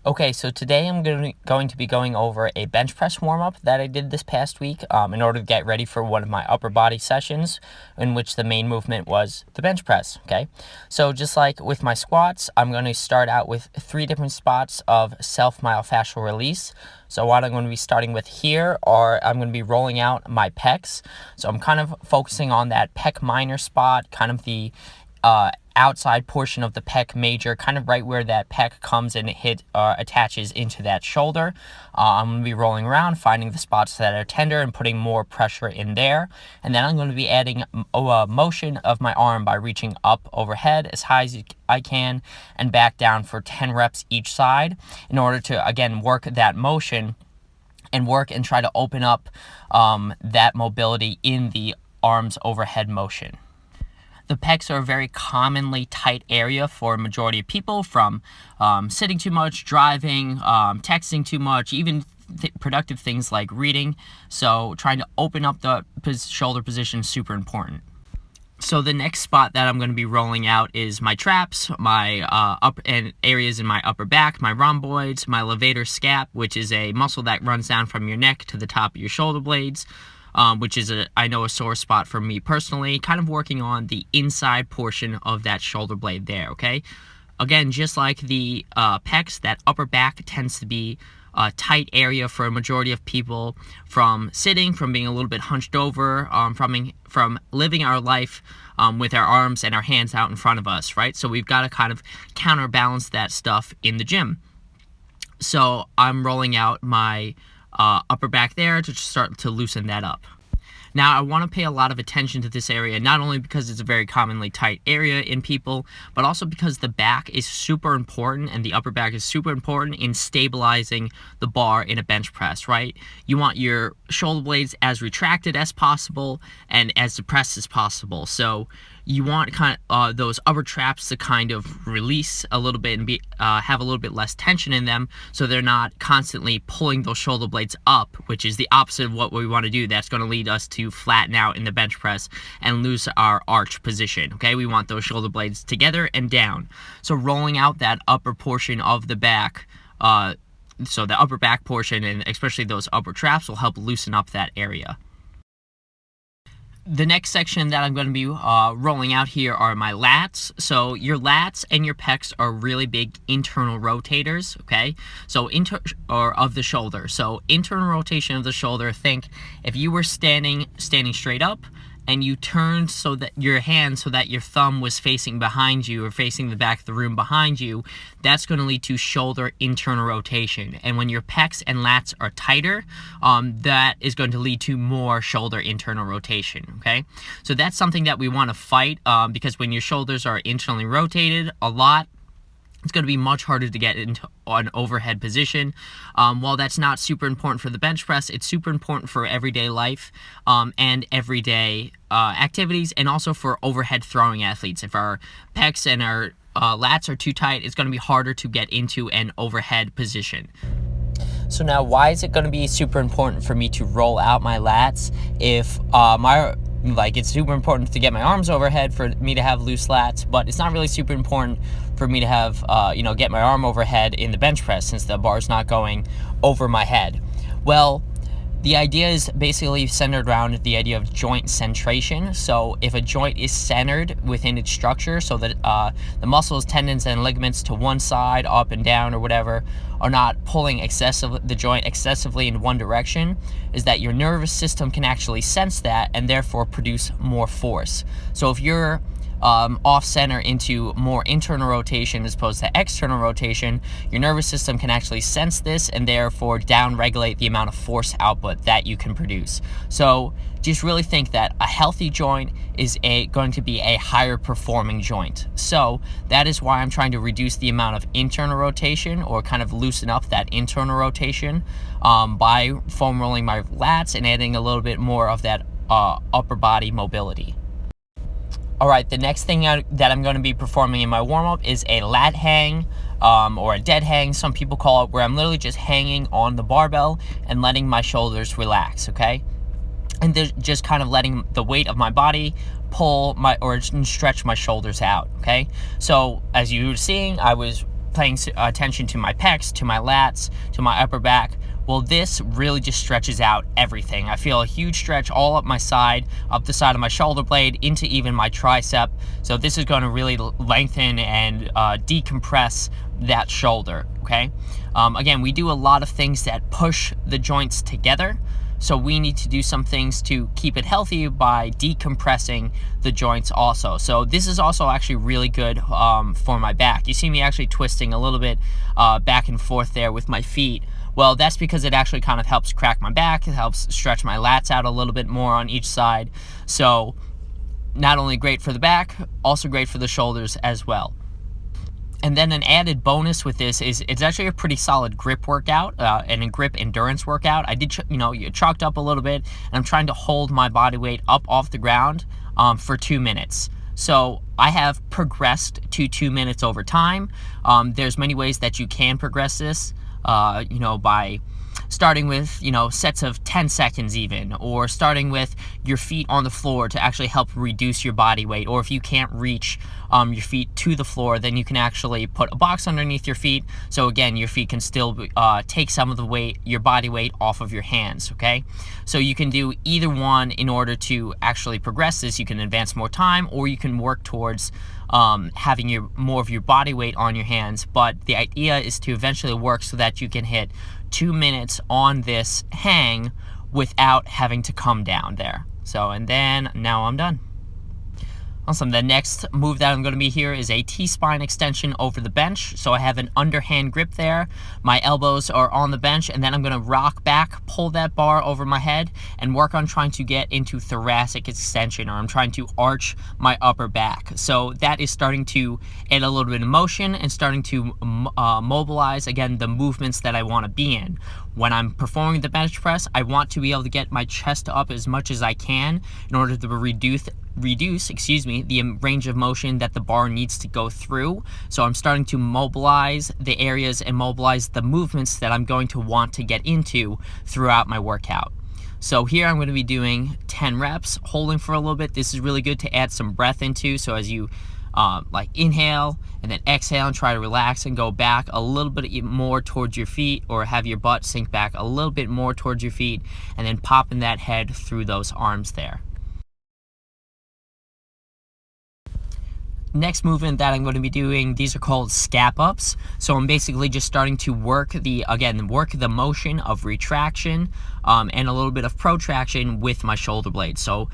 Okay, so today I'm going to be going over a bench press warm-up that I did this past week in order to get ready for one of my upper body sessions in which the main movement was the bench press, okay? So just like with my squats, I'm going to start out with 3 different spots of self-myofascial release. So what I'm going to be starting with here are I'm going to be rolling out my pecs. So I'm kind of focusing on that pec minor spot, kind of the outside portion of the pec major, kind of right where that pec comes and attaches into that shoulder. I'm going to be rolling around, finding the spots that are tender and putting more pressure in there. And then I'm going to be adding a motion of my arm by reaching up overhead as high as I can and back down for 10 reps each side in order to, again, work that motion and work and try to open up that mobility in the arms overhead motion. The pecs are a very commonly tight area for a majority of people, from sitting too much, driving, texting too much, even productive things like reading. So trying to open up the shoulder position is super important. So the next spot that I'm going to be rolling out is my traps, my areas in my upper back, my rhomboids, my levator scap, which is a muscle that runs down from your neck to the top of your shoulder blades. Which is, I know, a sore spot for me personally, kind of working on the inside portion of that shoulder blade there, okay? Again, just like the pecs, that upper back tends to be a tight area for a majority of people, from sitting, from being a little bit hunched over, from living our life with our arms and our hands out in front of us, right? So we've got to kind of counterbalance that stuff in the gym. So I'm rolling out my upper back there to start to loosen that up. Now, I want to pay a lot of attention to this area, not only because it's a very commonly tight area in people, but also because the back is super important and the upper back is super important in stabilizing the bar in a bench press, right? You want your shoulder blades as retracted as possible and as depressed as possible. So you want kind of those upper traps to kind of release a little bit and have a little bit less tension in them, so they're not constantly pulling those shoulder blades up, which is the opposite of what we want to do. That's going to lead us to flatten out in the bench press and lose our arch position, okay? We want those shoulder blades together and down. So rolling out that upper portion of the back, so the upper back portion, and especially those upper traps, will help loosen up that area. The next section that I'm going to be rolling out here are my lats. So your lats and your pecs are really big internal rotators, okay? So of the shoulder. So internal rotation of the shoulder, think if you were standing straight up and you turned so that your hand, so that your thumb was facing behind you or facing the back of the room behind you, that's going to lead to shoulder internal rotation. And when your pecs and lats are tighter, that is going to lead to more shoulder internal rotation, okay? So that's something that we want to fight, because when your shoulders are internally rotated a lot, it's going to be much harder to get into an overhead position. While that's not super important for the bench press, it's super important for everyday life and everyday activities, and also for overhead throwing athletes. If our pecs and our lats are too tight, it's going to be harder to get into an overhead position. So now, why is it going to be super important for me to roll out my lats if it's super important to get my arms overhead for me to have loose lats, but it's not really super important for me to have, get my arm overhead in the bench press since the bar's not going over my head? Well, the idea is basically centered around the idea of joint centration. So if a joint is centered within its structure, so that the muscles, tendons, and ligaments to one side, up and down or whatever, are not pulling the joint excessively in one direction, is that your nervous system can actually sense that and therefore produce more force. So if you're off center into more internal rotation as opposed to external rotation, your nervous system can actually sense this and therefore down regulate the amount of force output that you can produce. So just really think that a healthy joint is going to be a higher performing joint. So that is why I'm trying to reduce the amount of internal rotation, or kind of loosen up that internal rotation, by foam rolling my lats and adding a little bit more of that upper body mobility. All right, the next thing that I'm going to be performing in my warm-up is a lat hang, or a dead hang, some people call it, where I'm literally just hanging on the barbell and letting my shoulders relax, okay? And just kind of letting the weight of my body pull or stretch my shoulders out, okay? So as you were seeing, I was paying attention to my pecs, to my lats, to my upper back. Well, this really just stretches out everything. I feel a huge stretch all up my side, up the side of my shoulder blade, into even my tricep. So this is going to really lengthen and decompress that shoulder, okay? Again, we do a lot of things that push the joints together. So we need to do some things to keep it healthy by decompressing the joints also. So this is also actually really good for my back. You see me actually twisting a little bit back and forth there with my feet. Well, that's because it actually kind of helps crack my back. It helps stretch my lats out a little bit more on each side. So not only great for the back, also great for the shoulders as well. And then an added bonus with this is it's actually a pretty solid grip workout, and a grip endurance workout. I did, you chalked up a little bit, and I'm trying to hold my body weight up off the ground for 2 minutes. So I have progressed to 2 minutes over time. There's many ways that you can progress this, by starting with, sets of 10 seconds even, or starting with your feet on the floor to actually help reduce your body weight. Or if you can't reach your feet to the floor, then you can actually put a box underneath your feet. So again, your feet can still take some of the weight, your body weight, off of your hands, okay? So you can do either one in order to actually progress this. You can advance more time, or you can work towards having more of your body weight on your hands. But the idea is to eventually work so that you can hit 2 minutes on this hang without having to come down there. So, and then now I'm done. Awesome. The next move that I'm going to be here is a T-spine extension over the bench. So I have an underhand grip there. My elbows are on the bench, and then I'm going to rock back, pull that bar over my head, and work on trying to get into thoracic extension, or I'm trying to arch my upper back. So that is starting to add a little bit of motion and starting to mobilize, again, the movements that I want to be in. When I'm performing the bench press, I want to be able to get my chest up as much as I can in order to reduce the range of motion that the bar needs to go through. So I'm starting to mobilize the areas and mobilize the movements that I'm going to want to get into throughout my workout. So here I'm going to be doing 10 reps, holding for a little bit. This is really good to add some breath into. So as you inhale and then exhale and try to relax and go back a little bit more towards your feet, or have your butt sink back a little bit more towards your feet, and then popping that head through those arms there. Next movement that I'm going to be doing, these are called Scap Ups. So I'm basically just starting to work the motion of retraction and a little bit of protraction with my shoulder blades. So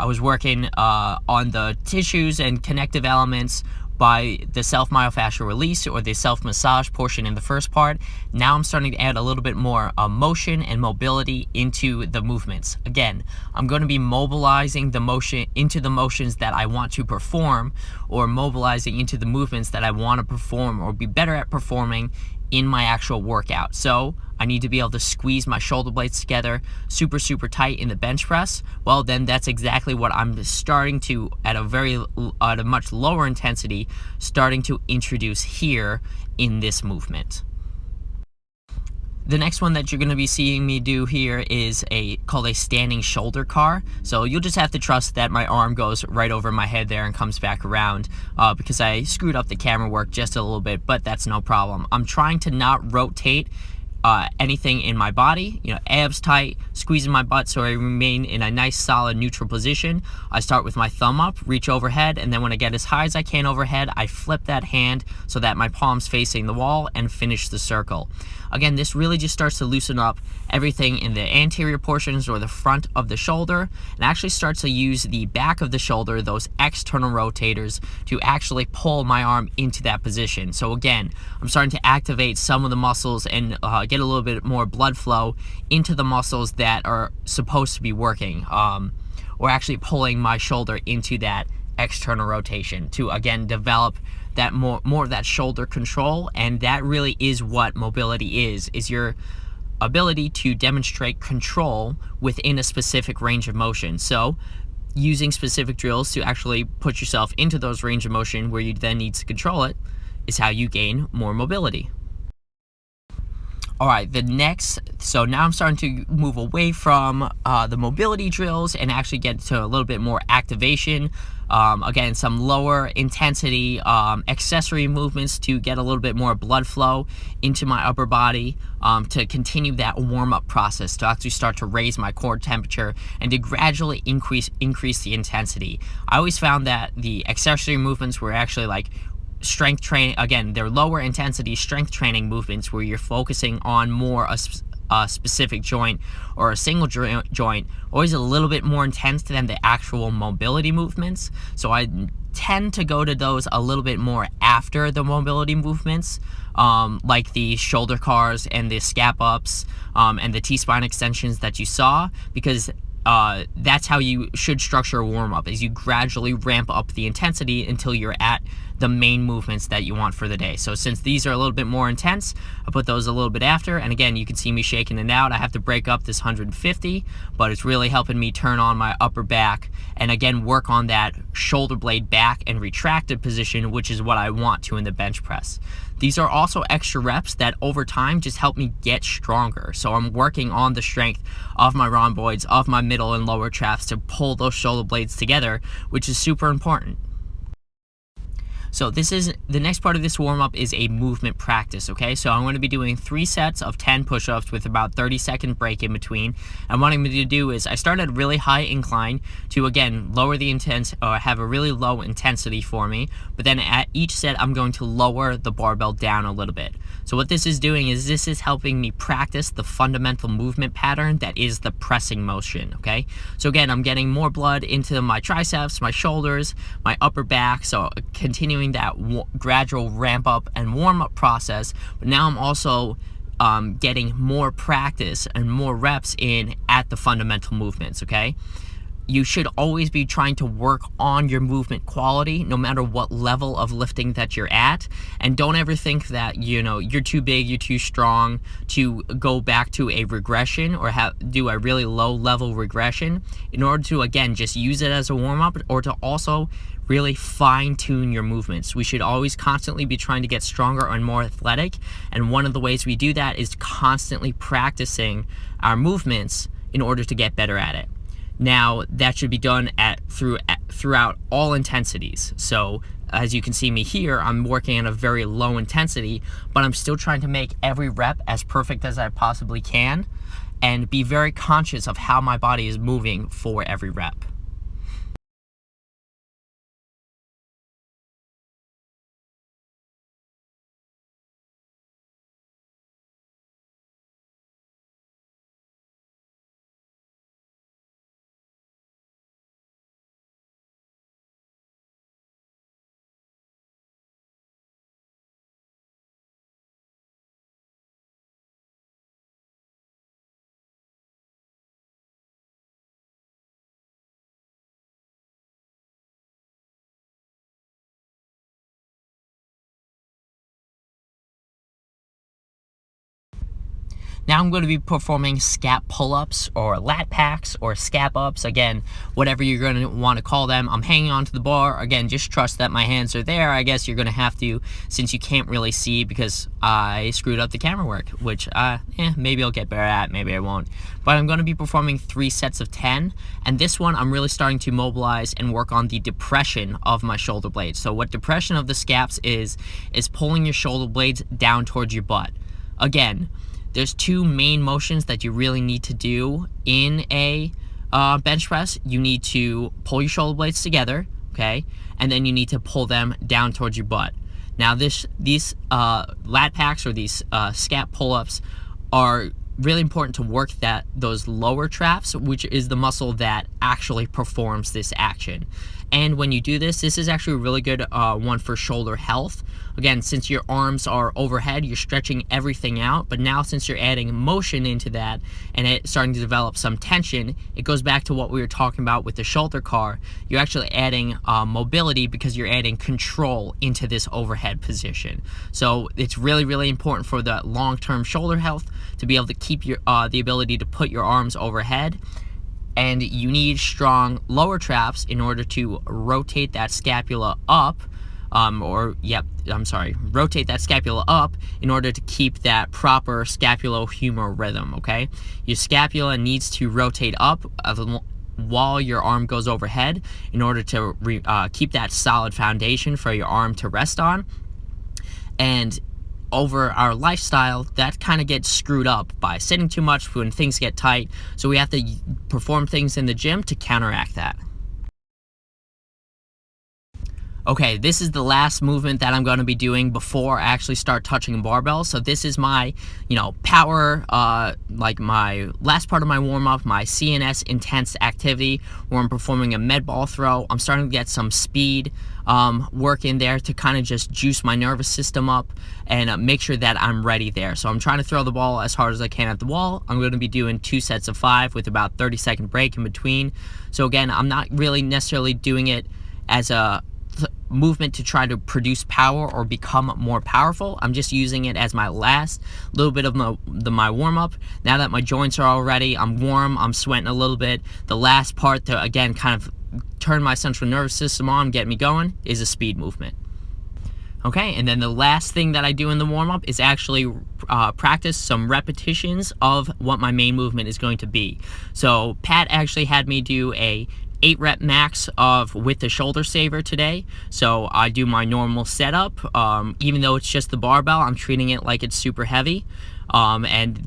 I was working on the tissues and connective elements by the self-myofascial release, or the self-massage portion in the first part. Now I'm starting to add a little bit more motion and mobility into the movements. Again, I'm going to be mobilizing the motion into the motions that I want to perform, or mobilizing into the movements that I want to perform or be better at performing in my actual workout. So I need to be able to squeeze my shoulder blades together super tight in the bench press. Well, then that's exactly what I'm starting to, at a much lower intensity, starting to introduce here in this movement. The next one that you're going to be seeing me do here is called a standing shoulder car. So you'll just have to trust that my arm goes right over my head there and comes back around, because I screwed up the camera work just a little bit, but that's no problem. I'm trying to not rotate anything in my body, abs tight, squeezing my butt so I remain in a nice solid neutral position. I start with my thumb up, reach overhead, and then when I get as high as I can overhead, I flip that hand so that my palm's facing the wall and finish the circle. Again, this really just starts to loosen up everything in the anterior portions or the front of the shoulder, and actually starts to use the back of the shoulder, those external rotators, to actually pull my arm into that position. So again, I'm starting to activate some of the muscles and get a little bit more blood flow into the muscles that are supposed to be working, or actually pulling my shoulder into that external rotation to, again, develop that more of that shoulder control. And that really is what mobility is your ability to demonstrate control within a specific range of motion. So using specific drills to actually put yourself into those range of motion where you then need to control it is how you gain more mobility. All right, so now I'm starting to move away from the mobility drills and actually get to a little bit more activation. Again, some lower intensity accessory movements to get a little bit more blood flow into my upper body, to continue that warm-up process, to actually start to raise my core temperature and to gradually increase the intensity. I always found that the accessory movements were actually like strength training. Again, they're lower intensity strength training movements where you're focusing on more a specific joint or a single joint, always a little bit more intense than the actual mobility movements. So I tend to go to those a little bit more after the mobility movements, like the shoulder cars and the Scap Ups, and the T-spine extensions that you saw, because that's how you should structure a warm-up, is you gradually ramp up the intensity until you're at the main movements that you want for the day. So since these are a little bit more intense, I put those a little bit after, and again, you can see me shaking it out. I have to break up this 150, but it's really helping me turn on my upper back and again work on that shoulder blade back and retracted position, which is what I want to in the bench press. These are also extra reps that over time just help me get stronger. So I'm working on the strength of my rhomboids, of my middle and lower traps to pull those shoulder blades together, which is super important. So this is the next part of this warm-up is a movement practice, okay? So I'm going to be doing 3 sets of 10 push-ups with about 30-second break in between. And what I'm going to do is I start at a really high incline to, again, lower the have a really low intensity for me. But then at each set, I'm going to lower the barbell down a little bit. So what this is doing is this is helping me practice the fundamental movement pattern that is the pressing motion, okay? So again, I'm getting more blood into my triceps, my shoulders, my upper back, so continuing that gradual ramp up and warm up process. But now I'm also getting more practice and more reps in at the fundamental movements, okay? You should always be trying to work on your movement quality no matter what level of lifting that you're at, and don't ever think that you're too big, you're too strong to go back to a regression or do a really low level regression in order to again just use it as a warm-up or to also really fine-tune your movements. We should always constantly be trying to get stronger and more athletic, and one of the ways we do that is constantly practicing our movements in order to get better at it. Now, that should be done throughout all intensities. So, as you can see me here, I'm working at a very low intensity, but I'm still trying to make every rep as perfect as I possibly can and be very conscious of how my body is moving for every rep. Now I'm going to be performing Scap Pull-ups or Lat Packs or Scap Ups, again, whatever you're going to want to call them. I'm hanging onto the bar. Again, just trust that my hands are there. I guess you're going to have to, since you can't really see because I screwed up the camera work, which maybe I'll get better at, maybe I won't. But I'm going to be performing 3 sets of 10, and this one I'm really starting to mobilize and work on the depression of my shoulder blades. So what depression of the scaps is pulling your shoulder blades down towards your butt. Again, there's 2 main motions that you really need to do in a bench press. You need to pull your shoulder blades together, okay? And then you need to pull them down towards your butt. Now these lat packs or these Scap Pull-ups are really important to work those lower traps, which is the muscle that actually performs this action. And when you do this is actually a really good one for shoulder health. Again, since your arms are overhead, you're stretching everything out, but now since you're adding motion into that and it's starting to develop some tension, it goes back to what we were talking about with the shoulder car. You're actually adding mobility because you're adding control into this overhead position. So it's really, really important for the long-term shoulder health to be able to keep your the ability to put your arms overhead. And you need strong lower traps in order to rotate that scapula up rotate that scapula up in order to keep that proper scapulohumeral rhythm, okay? Your scapula needs to rotate up while your arm goes overhead in order to keep that solid foundation for your arm to rest on. And over our lifestyle, that kind of gets screwed up by sitting too much when things get tight, so we have to perform things in the gym to counteract that. Okay, this is the last movement that I'm going to be doing before I actually start touching barbells. So this is my, power, like my last part of my warm-up, my CNS intense activity, where I'm performing a med ball throw. I'm starting to get some speed work in there to kind of just juice my nervous system up and make sure that I'm ready there. So I'm trying to throw the ball as hard as I can at the wall. I'm going to be doing 2 sets of 5 with about 30-second break in between. So again, I'm not really necessarily doing it as a movement to try to produce power or become more powerful. I'm just using it as my last little bit of my warm-up. Now that my joints are all ready, I'm warm, I'm sweating a little bit, the last part to again kind of turn my central nervous system on, get me going, is a speed movement. Okay, and then the last thing that I do in the warm-up is actually practice some repetitions of what my main movement is going to be. So Pat actually had me do a 8-rep max with the shoulder saver today. So I do my normal setup. Even though it's just the barbell, I'm treating it like it's super heavy. And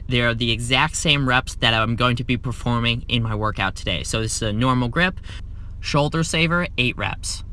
they're the exact same reps that I'm going to be performing in my workout today. So this is a normal grip, shoulder saver, 8 reps.